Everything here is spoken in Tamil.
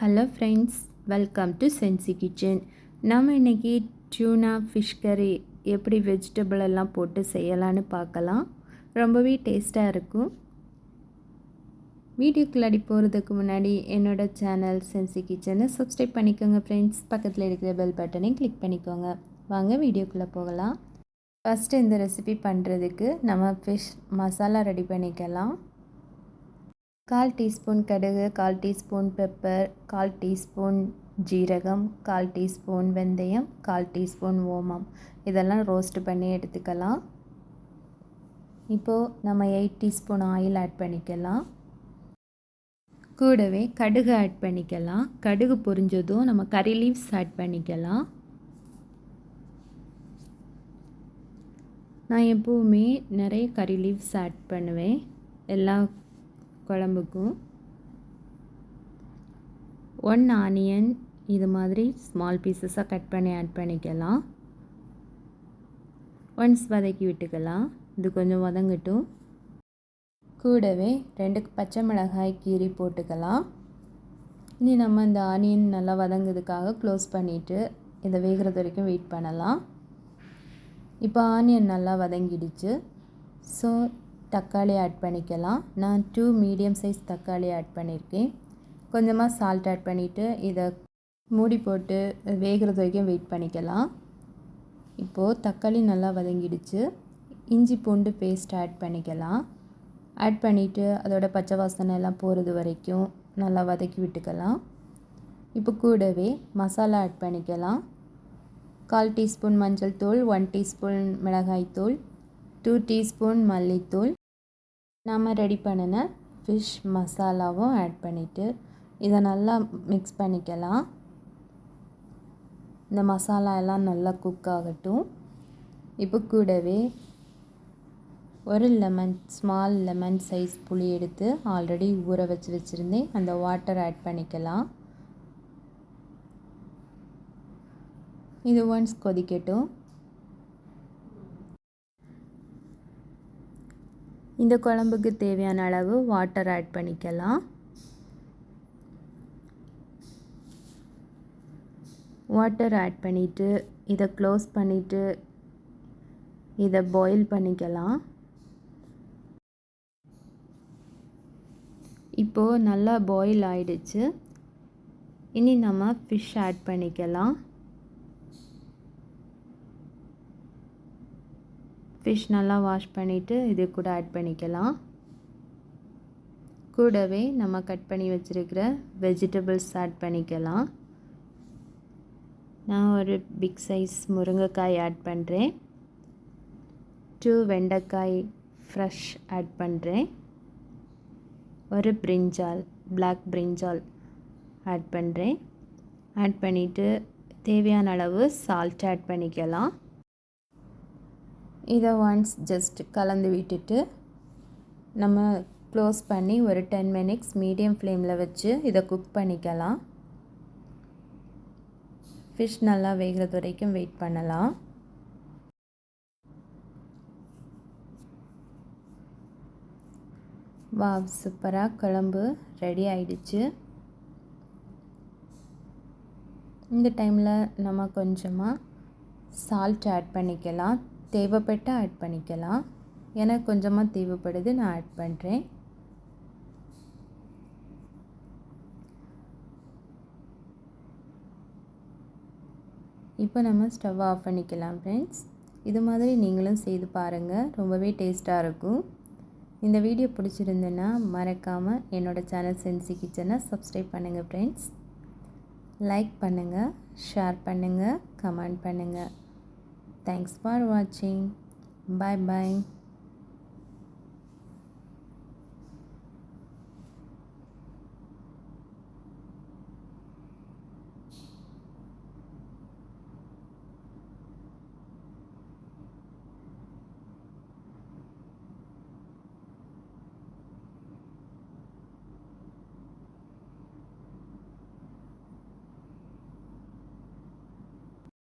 Hello friends, welcome to Sensi kitchen. நம்ம இன்றைக்கி டியூனா ஃபிஷ் கறி எப்படி வெஜிடபிள் எல்லாம் போட்டு செய்யலான்னு பார்க்கலாம். ரொம்பவே டேஸ்ட்டாக இருக்கும். வீடியோக்குள்ளாடி போகிறதுக்கு முன்னாடி என்னோடய சேனல் சென்சி கிச்சனை சப்ஸ்கிரைப் பண்ணிக்கோங்க ஃப்ரெண்ட்ஸ். பக்கத்தில் இருக்கிற பெல் பட்டனையும் கிளிக் பண்ணிக்கோங்க. வாங்க வீடியோக்குள்ளே போகலாம். ஃபஸ்ட்டு இந்த ரெசிபி பண்ணுறதுக்கு நம்ம ஃபிஷ் மசாலா ரெடி பண்ணிக்கலாம். 1/4 டீஸ்பூன் கடுகு, 1/4 டீஸ்பூன் பெப்பர், 1/4 டீஸ்பூன் ஜீரகம், 1/4 டீஸ்பூன் வெந்தயம், 1/4 டீஸ்பூன் ஓமம், இதெல்லாம் ரோஸ்ட் பண்ணி எடுத்துக்கலாம். இப்போது நம்ம 8 டீஸ்பூன் ஆயில் ஆட் பண்ணிக்கலாம். கூடவே கடுகு ஆட் பண்ணிக்கலாம். கடுகு பொரிஞ்சதும் நம்ம கறி லீவ்ஸ் ஆட் பண்ணிக்கலாம். நான் எப்போவுமே நிறைய கறி லீவ்ஸ் ஆட் பண்ணுவேன் எல்லா குழம்புக்கும். 1 ஆனியன் இது மாதிரி ஸ்மால் பீசஸாக கட் பண்ணி ஆட் பண்ணிக்கலாம். ஒன்ஸ் வதக்கி விட்டுக்கலாம். இது கொஞ்சம் வதங்கட்டும். கூடவே 2 பச்சை மிளகாய் கீரி போட்டுக்கலாம். இனி நம்ம இந்த ஆனியன் நல்லா வதங்கிறதுக்காக க்ளோஸ் பண்ணிவிட்டு இதை வேகிறது வரைக்கும் வெயிட் பண்ணலாம். இப்போ ஆனியன் நல்லா வதங்கிடுச்சு. ஸோ தக்காளி ஆட் பண்ணிக்கலாம். நான் 2 மீடியம் சைஸ் தக்காளி ஆட் பண்ணியிருக்கேன். கொஞ்சமாக சால்ட் ஆட் பண்ணிவிட்டு இதை மூடி போட்டு வேகிறது வரைக்கும் வெயிட் பண்ணிக்கலாம். இப்போது தக்காளி நல்லா வதங்கிடுச்சு. இஞ்சி பூண்டு பேஸ்ட் ஆட் பண்ணிக்கலாம். ஆட் பண்ணிவிட்டு அதோட பச்சை வாசனை எல்லாம் போகிறது வரைக்கும் நல்லா வதக்கி விட்டுக்கலாம். இப்போ கூடவே மசாலா ஆட் பண்ணிக்கலாம். 1/4 டீஸ்பூன் மஞ்சள் தூள், 1 டீஸ்பூன் மிளகாய் தூள், 2 டீஸ்பூன் மல்லித்தூள், நாம் ரெடி பண்ணின ஃபிஷ் மசாலாவும் ஆட் பண்ணிவிட்டு இதை நல்லா மிக்ஸ் பண்ணிக்கலாம். இந்த மசாலா எல்லாம் நல்லா குக் ஆகட்டும். இப்போ கூடவே ஒரு லெமன், ஸ்மால் லெமன் சைஸ் புளி எடுத்து ஆல்ரெடி ஊற வச்சுருந்தேன். அந்த வாட்டர் ஆட் பண்ணிக்கலாம். இது ஒன்ஸ் கொதிக்கட்டும். இந்த குழம்புக்கு தேவையான அளவு வாட்டர் ஆட் பண்ணிக்கலாம். வாட்டர் ஆட் பண்ணிவிட்டு இதை க்ளோஸ் பண்ணிவிட்டு இதை பாயில் பண்ணிக்கலாம். இப்போது நல்லா பாயில் ஆயிடுச்சு. இனி நம்ம ஃபிஷ் ஆட் பண்ணிக்கலாம். ஃபிஷ் நல்லா வாஷ் பண்ணிவிட்டு இது கூட ஆட் பண்ணிக்கலாம். கூடவே நம்ம கட் பண்ணி வச்சுருக்கிற வெஜிடபிள்ஸ் ஆட் பண்ணிக்கலாம். நான் ஒரு பிக் சைஸ் முருங்கைக்காய் ஆட் பண்ணுறேன். 2 வெண்டைக்காய் ஃப்ரெஷ் ஆட் பண்ணுறேன். ஒரு பிரிஞ்சால், பிளாக் பிரிஞ்சால் ஆட் பண்ணுறேன். ஆட் பண்ணிவிட்டு தேவையான அளவு சால்ட் ஆட் பண்ணிக்கலாம். இதை ஒன்ஸ் ஜஸ்ட் கலந்து விட்டுட்டு நம்ம க்ளோஸ் பண்ணி ஒரு 10 மினிட்ஸ் மீடியம் ஃப்ளேமில் வச்சு இதை குக் பண்ணிக்கலாம். ஃபிஷ் நல்லா வேகிறது வரைக்கும் வெயிட் பண்ணலாம். வாவ், சூப்பராக குழம்பு ரெடி ஆயிடுச்சு. இந்த டைமில் நம்ம கொஞ்சமாக சால்ட் ஆட் பண்ணிக்கலாம். தேவைப்பட்டால் ஆட் பண்ணிக்கலாம். எனக்கு கொஞ்சமாக தேவைப்படுது, நான் ஆட் பண்ணுறேன். இப்போ நம்ம ஸ்டவ் ஆஃப் பண்ணிக்கலாம் ஃப்ரெண்ட்ஸ். இது மாதிரி நீங்களும் செய்து பாருங்கள், ரொம்பவே டேஸ்ட்டாக இருக்கும். இந்த வீடியோ பிடிச்சிருந்துன்னா மறக்காமல் என்னோடய சேனல் சென்சி கிச்சனை சப்ஸ்கிரைப் பண்ணுங்கள் ஃப்ரெண்ட்ஸ். லைக் பண்ணுங்கள், ஷேர் பண்ணுங்கள், கமெண்ட் பண்ணுங்கள். Thanks for watching. Bye bye.